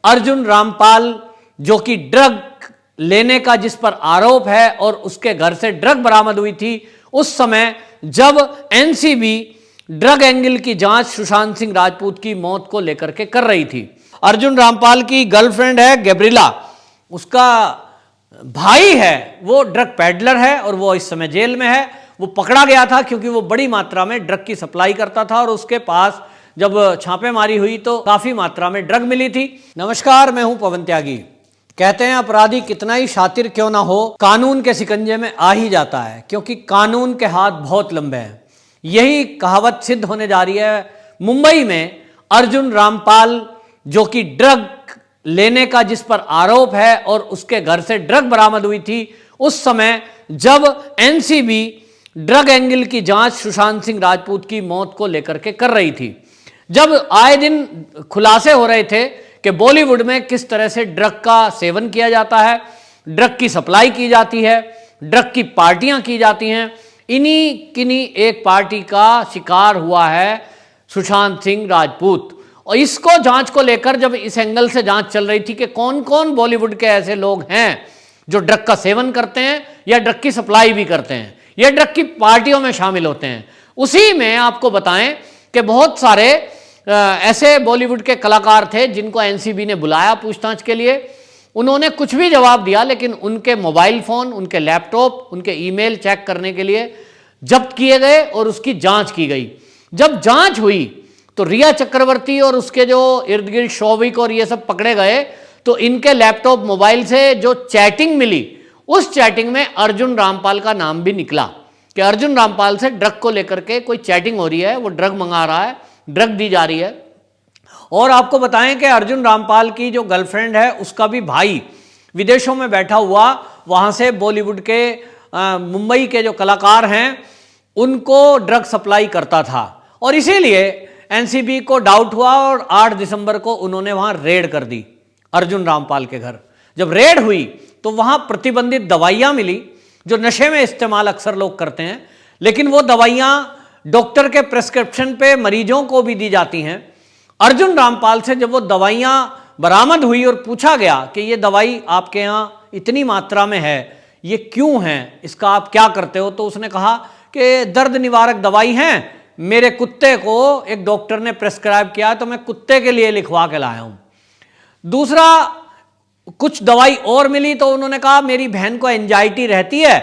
अर्जुन रामपाल जो कि ड्रग लेने का जिस पर आरोप है और उसके घर से ड्रग बरामद हुई थी उस समय जब एनसीबी ड्रग एंगल की जांच सुशांत सिंह राजपूत की मौत को लेकर के कर रही थी। अर्जुन रामपाल की गर्लफ्रेंड है गैब्रिला, उसका भाई है वो ड्रग पैडलर है और वो इस समय जेल में है। वो पकड़ा गया था क्योंकि वो बड़ी मात्रा में ड्रग की सप्लाई करता था और उसके पास जब छापेमारी हुई तो काफी मात्रा में ड्रग मिली थी। नमस्कार, मैं हूं पवन त्यागी। कहते हैं अपराधी कितना ही शातिर क्यों ना हो, कानून के शिकंजे में आ ही जाता है क्योंकि कानून के हाथ बहुत लंबे हैं। यही कहावत सिद्ध होने जा रही है। मुंबई में अर्जुन रामपाल जो कि ड्रग लेने का जिस पर आरोप है और उसके घर से ड्रग बरामद हुई थी उस समय जब एनसीबी ड्रग एंगल की जांच सुशांत सिंह राजपूत की मौत को लेकर के कर रही थी, जब आए दिन खुलासे हो रहे थे कि बॉलीवुड में किस तरह से ड्रग का सेवन किया जाता है, ड्रग की सप्लाई की जाती है, ड्रग की पार्टियां की जाती हैं, इन्हीं किन्हीं एक पार्टी का शिकार हुआ है सुशांत सिंह राजपूत। और इसको जांच को लेकर जब इस एंगल से जांच चल रही थी कि कौन कौन बॉलीवुड के ऐसे लोग हैं जो ड्रग का सेवन करते हैं या ड्रग की सप्लाई भी करते हैं या ड्रग की पार्टियों में शामिल होते हैं, उसी में आपको बताएं कि बहुत सारे ऐसे बॉलीवुड के कलाकार थे जिनको एनसीबी ने बुलाया पूछताछ के लिए। उन्होंने कुछ भी जवाब दिया लेकिन उनके मोबाइल फोन, उनके लैपटॉप, उनके ईमेल चेक करने के लिए जब्त किए गए और उसकी जांच की गई। जब जांच हुई तो रिया चक्रवर्ती और उसके जो इर्द गिर्द शौविक और ये सब पकड़े गए तो इनके लैपटॉप मोबाइल से जो चैटिंग मिली उस चैटिंग में अर्जुन रामपाल का नाम भी निकला कि अर्जुन रामपाल से ड्रग को लेकर के कोई चैटिंग हो रही है, वो ड्रग मंगा रहा है, ड्रग दी जा रही है। और आपको बताएं कि अर्जुन रामपाल की जो गर्लफ्रेंड है उसका भी भाई विदेशों में बैठा हुआ वहां से बॉलीवुड के मुंबई के जो कलाकार हैं उनको ड्रग सप्लाई करता था और इसीलिए एनसीबी को डाउट हुआ और 8 दिसंबर को उन्होंने वहां रेड कर दी अर्जुन रामपाल के घर। जब रेड हुई तो वहां प्रतिबंधित दवाइयां मिली जो नशे में इस्तेमाल अक्सर लोग करते हैं, लेकिन वो दवाइयां डॉक्टर के प्रेस्क्रिप्शन पे मरीजों को भी दी जाती हैं। अर्जुन रामपाल से जब वो दवाइयां बरामद हुई और पूछा गया कि ये दवाई आपके यहाँ इतनी मात्रा में है, ये क्यों है, इसका आप क्या करते हो, तो उसने कहा कि दर्द निवारक दवाई है, मेरे कुत्ते को एक डॉक्टर ने प्रेस्क्राइब किया तो मैं कुत्ते के लिए लिखवा के लाया हूं। दूसरा, कुछ दवाई और मिली तो उन्होंने कहा मेरी बहन को एंजाइटी रहती है,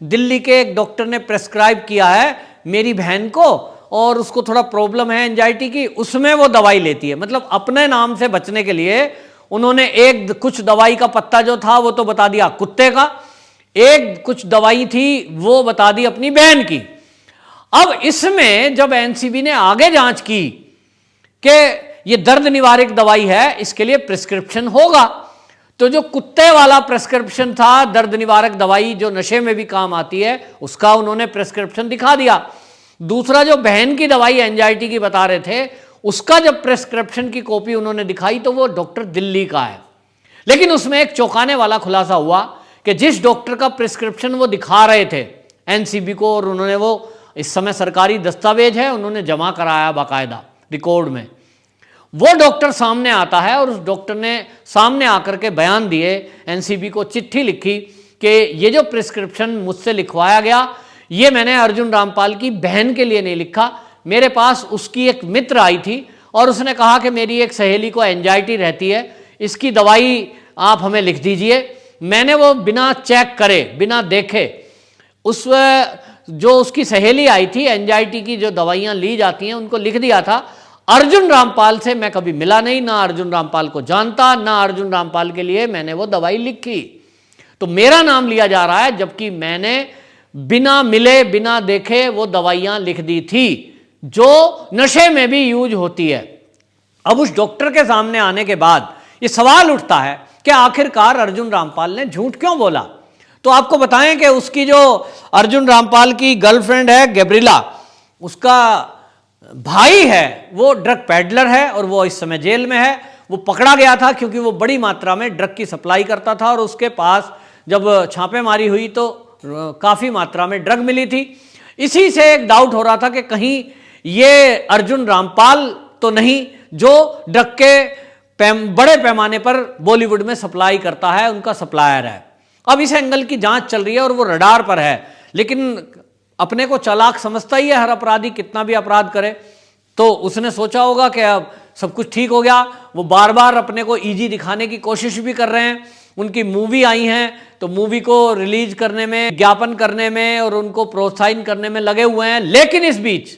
दिल्ली के एक डॉक्टर ने प्रेस्क्राइब किया है मेरी बहन को और उसको थोड़ा प्रॉब्लम है एंजाइटी की, उसमें वो दवाई लेती है। मतलब अपने नाम से बचने के लिए उन्होंने एक कुछ दवाई का पत्ता जो था वो तो बता दिया कुत्ते का, एक कुछ दवाई थी वो बता दी अपनी बहन की। अब इसमें जब एनसीबी ने आगे जांच की कि ये दर्द निवारक दवाई है, इसके लिए प्रिस्क्रिप्शन होगा, तो जो कुत्ते वाला प्रिस्क्रिप्शन था दर्द निवारक दवाई जो नशे में भी काम आती है उसका उन्होंने प्रिस्क्रिप्शन दिखा दिया। दूसरा, जो बहन की दवाई एंजाइटी की बता रहे थे उसका जब प्रिस्क्रिप्शन की कॉपी उन्होंने दिखाई तो वो डॉक्टर दिल्ली का है। लेकिन उसमें एक चौंकाने वाला खुलासा हुआ कि जिस डॉक्टर का प्रिस्क्रिप्शन वो दिखा रहे थे एनसीबी को, और उन्होंने वो इस समय सरकारी दस्तावेज है उन्होंने जमा कराया बाकायदा रिकॉर्ड में, वो डॉक्टर सामने आता है और उस डॉक्टर ने सामने आकर के बयान दिए, एनसीबी को चिट्ठी लिखी कि ये जो प्रिस्क्रिप्शन मुझसे लिखवाया गया ये मैंने अर्जुन रामपाल की बहन के लिए नहीं लिखा, मेरे पास उसकी एक मित्र आई थी और उसने कहा कि मेरी एक सहेली को एंजाइटी रहती है, इसकी दवाई आप हमें लिख दीजिए। मैंने वो बिना चेक करे, बिना देखे, उस जो उसकी सहेली आई थी एंजाइटी की जो दवाइयां ली जाती हैं उनको लिख दिया था। अर्जुन रामपाल से मैं कभी मिला नहीं, ना अर्जुन रामपाल को जानता, ना अर्जुन रामपाल के लिए मैंने वो दवाई लिखी, तो मेरा नाम लिया जा रहा है जबकि मैंने बिना मिले बिना देखे वो दवाइयां लिख दी थी जो नशे में भी यूज होती है। अब उस डॉक्टर के सामने आने के बाद ये सवाल उठता है कि आखिरकार अर्जुन रामपाल ने झूठ क्यों बोला। तो आपको बताएं कि उसकी जो अर्जुन रामपाल की गर्लफ्रेंड है गैब्रिला, उसका भाई है वो ड्रग पैडलर है और वो इस समय जेल में है। वो पकड़ा गया था क्योंकि वो बड़ी मात्रा में ड्रग की सप्लाई करता था और उसके पास जब छापेमारी हुई तो काफी मात्रा में ड्रग मिली थी। इसी से एक डाउट हो रहा था कि कहीं ये अर्जुन रामपाल तो नहीं जो ड्रग के बड़े पैमाने पर बॉलीवुड में सप्लाई करता है, उनका सप्लायर है। अब इस एंगल की जांच चल रही है और वो रडार पर है, लेकिन अपने को चालाक समझता ही है हर अपराधी, कितना भी अपराध करे। तो उसने सोचा होगा कि अब सब कुछ ठीक हो गया। वो बार बार अपने को इजी दिखाने की कोशिश भी कर रहे हैं। उनकी मूवी आई हैं तो मूवी को रिलीज करने में, विज्ञापन करने में और उनको प्रोत्साहित करने में लगे हुए हैं। लेकिन इस बीच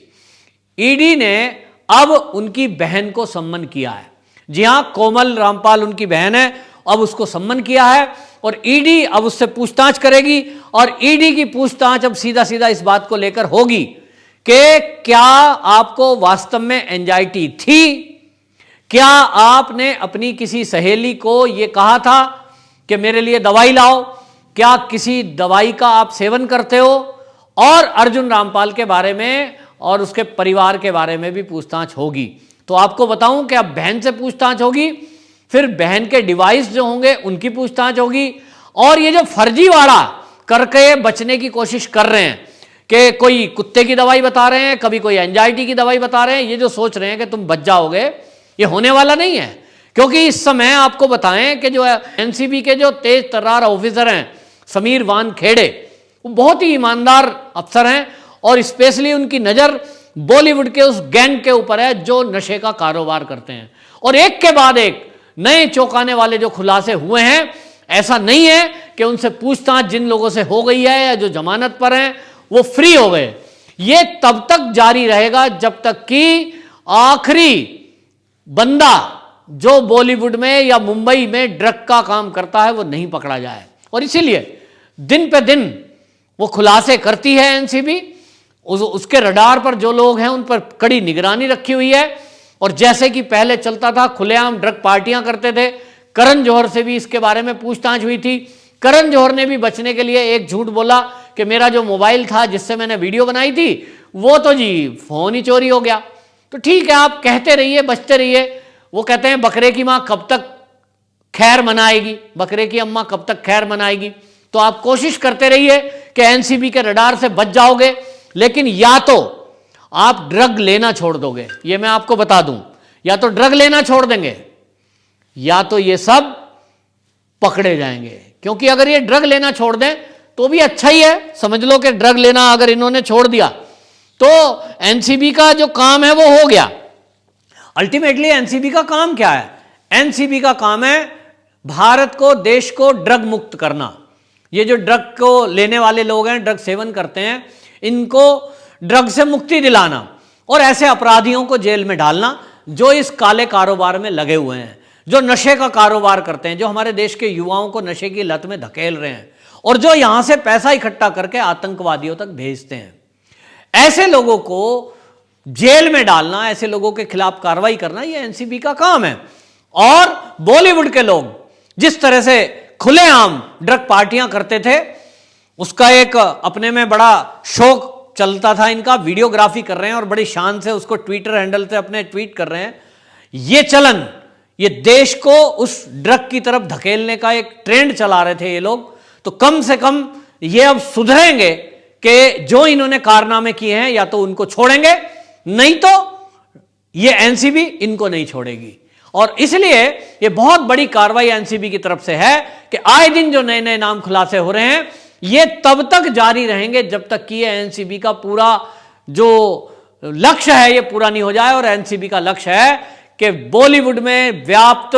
ईडी ने अब उनकी बहन को सम्मन किया है। जी हां, कोमल रामपाल उनकी बहन है, अब उसको सम्मन किया है और ईडी अब उससे पूछताछ करेगी। और ईडी की पूछताछ अब सीधा सीधा इस बात को लेकर होगी कि क्या आपको वास्तव में एंजाइटी थी, क्या आपने अपनी किसी सहेली को यह कहा था कि मेरे लिए दवाई लाओ, क्या किसी दवाई का आप सेवन करते हो। और अर्जुन रामपाल के बारे में और उसके परिवार के बारे में भी पूछताछ होगी। तो आपको बताऊं कि अब बहन से पूछताछ होगी, फिर बहन के डिवाइस जो होंगे उनकी पूछताछ होगी। और ये जो फर्जीवाड़ा करके बचने की कोशिश कर रहे हैं कि कोई कुत्ते की दवाई बता रहे हैं, कभी कोई एंजाइटी की दवाई बता रहे हैं, ये जो सोच रहे हैं कि तुम बच जाओगे, ये होने वाला नहीं है। क्योंकि इस समय आपको बताएं कि जो एनसीबी के जो तेज तर्रार ऑफिसर हैं समीर वानखेड़े, वो बहुत ही ईमानदार अफसर हैं और स्पेशली उनकी नज़र बॉलीवुड के उस गैंग के ऊपर है जो नशे का कारोबार करते हैं। और एक के बाद एक नए चौंकाने वाले जो खुलासे हुए हैं, ऐसा नहीं है कि उनसे पूछताछ जिन लोगों से हो गई है या जो जमानत पर हैं वो फ्री हो गए। ये तब तक जारी रहेगा जब तक कि आखिरी बंदा जो बॉलीवुड में या मुंबई में ड्रग का काम करता है वो नहीं पकड़ा जाए। और इसीलिए दिन पे दिन वो खुलासे करती है एनसीबी। उसके रडार पर जो लोग हैं उन पर कड़ी निगरानी रखी हुई है। और जैसे कि पहले चलता था, खुलेआम ड्रग पार्टियां करते थे। करण जौहर से भी इसके बारे में पूछताछ हुई थी। करण जौहर ने भी बचने के लिए एक झूठ बोला कि मेरा जो मोबाइल था जिससे मैंने वीडियो बनाई थी वो तो जी फोन ही चोरी हो गया। तो ठीक है, आप कहते रहिए, बचते रहिए। वो कहते हैं बकरे की मां कब तक खैर मनाएगी, बकरे की अम्मा कब तक खैर मनाएगी। तो आप कोशिश करते रहिए कि एनसीबी के रडार से बच जाओगे, लेकिन या तो आप ड्रग लेना छोड़ दोगे, ये मैं आपको बता दूं, या तो ड्रग लेना छोड़ देंगे या तो ये सब पकड़े जाएंगे। क्योंकि अगर ये ड्रग लेना छोड़ दें तो भी अच्छा ही है, समझ लो कि ड्रग लेना अगर इन्होंने छोड़ दिया तो एनसीबी का जो काम है वो हो गया। अल्टीमेटली एनसीबी का काम क्या है? एनसीबी का काम है भारत को, देश को ड्रग मुक्त करना। ये जो ड्रग को लेने वाले लोग हैं, ड्रग सेवन करते हैं, इनको ड्रग से मुक्ति दिलाना और ऐसे अपराधियों को जेल में डालना जो इस काले कारोबार में लगे हुए हैं, जो नशे का कारोबार करते हैं, जो हमारे देश के युवाओं को नशे की लत में धकेल रहे हैं और जो यहां से पैसा इकट्ठा करके आतंकवादियों तक भेजते हैं। ऐसे लोगों को जेल में डालना, ऐसे लोगों के खिलाफ कार्रवाई करना, यह एनसीबी का काम है। और बॉलीवुड के लोग जिस तरह से खुलेआम ड्रग पार्टियां करते थे, उसका एक अपने में बड़ा शौक चलता था इनका, वीडियोग्राफी कर रहे हैं और बड़ी शान से उसको ट्विटर हैंडल से अपने ट्वीट कर रहे हैं। ये चलन, ये देश को उस ड्रग की तरफ धकेलने का एक ट्रेंड चला रहे थे ये लोग। तो कम से कम ये अब सुधरेंगे कि जो इन्होंने कारनामे किए हैं या तो उनको छोड़ेंगे, नहीं तो ये एनसीबी इनको नहीं छोड़ेगी। और इसलिए ये बहुत बड़ी कार्रवाई एनसीबी की तरफ से है कि आए दिन जो नए नए नाम खुलासे हो रहे हैं ये तब तक जारी रहेंगे जब तक कि ये एनसीबी का पूरा जो लक्ष्य है ये पूरा नहीं हो जाए। और एनसीबी का लक्ष्य है कि बॉलीवुड में व्याप्त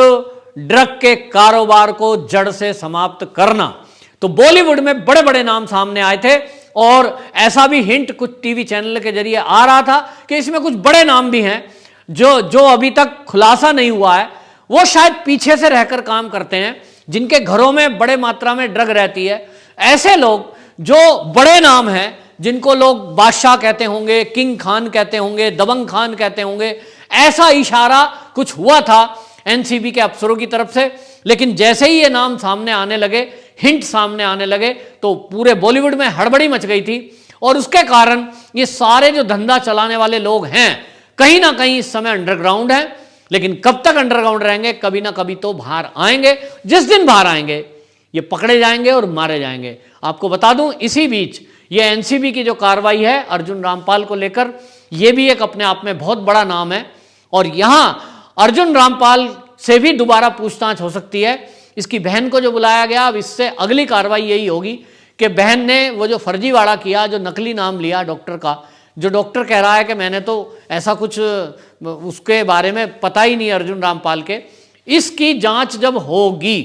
ड्रग के कारोबार को जड़ से समाप्त करना। तो बॉलीवुड में बड़े बड़े नाम सामने आए थे और ऐसा भी हिंट कुछ टीवी चैनल के जरिए आ रहा था कि इसमें कुछ बड़े नाम भी हैं जो अभी तक खुलासा नहीं हुआ है। वो शायद पीछे से रहकर काम करते हैं, जिनके घरों में बड़े मात्रा में ड्रग रहती है। ऐसे लोग जो बड़े नाम हैं, जिनको लोग बादशाह कहते होंगे, किंग खान कहते होंगे, दबंग खान कहते होंगे, ऐसा इशारा कुछ हुआ था एनसीबी के अफसरों की तरफ से। लेकिन जैसे ही ये नाम सामने आने लगे, हिंट सामने आने लगे, तो पूरे बॉलीवुड में हड़बड़ी मच गई थी। और उसके कारण ये सारे जो धंधा चलाने वाले लोग हैं कहीं ना कहीं इस समय अंडरग्राउंड है। लेकिन कब तक अंडरग्राउंड रहेंगे? कभी ना कभी तो बाहर आएंगे। जिस दिन बाहर आएंगे ये पकड़े जाएंगे और मारे जाएंगे। आपको बता दूं, इसी बीच ये एनसीबी की जो कार्रवाई है अर्जुन रामपाल को लेकर, ये भी एक अपने आप में बहुत बड़ा नाम है। और यहां अर्जुन रामपाल से भी दोबारा पूछताछ हो सकती है। इसकी बहन को जो बुलाया गया, अब इससे अगली कार्रवाई यही होगी कि बहन ने वो जो फर्जीवाड़ा किया, जो नकली नाम लिया डॉक्टर का, जो डॉक्टर कह रहा है कि मैंने तो ऐसा कुछ उसके बारे में पता ही नहीं अर्जुन रामपाल के, इसकी जांच जब होगी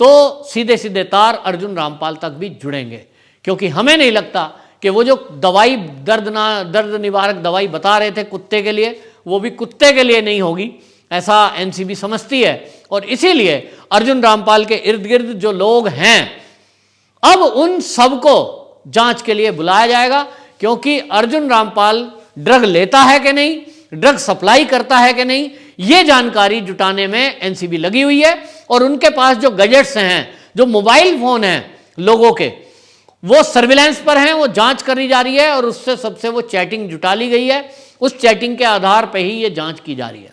तो सीधे सीधे तार अर्जुन रामपाल तक भी जुड़ेंगे। क्योंकि हमें नहीं लगता कि वो जो दवाई दर्द निवारक दवाई बता रहे थे कुत्ते के लिए, वो भी कुत्ते के लिए नहीं होगी, ऐसा एनसीबी समझती है। और इसीलिए अर्जुन रामपाल के इर्द गिर्द जो लोग हैं, अब उन सबको जांच के लिए बुलाया जाएगा। क्योंकि अर्जुन रामपाल ड्रग लेता है कि नहीं, ड्रग सप्लाई करता है कि नहीं, ये जानकारी जुटाने में एनसीबी लगी हुई है। और उनके पास जो गैजेट्स हैं, जो मोबाइल फोन हैं लोगों के, वो सर्विलांस पर हैं, वो जांच करी जा रही है और उससे सबसे वो चैटिंग जुटा ली गई है। उस चैटिंग के आधार पर ही ये जांच की जा रही है।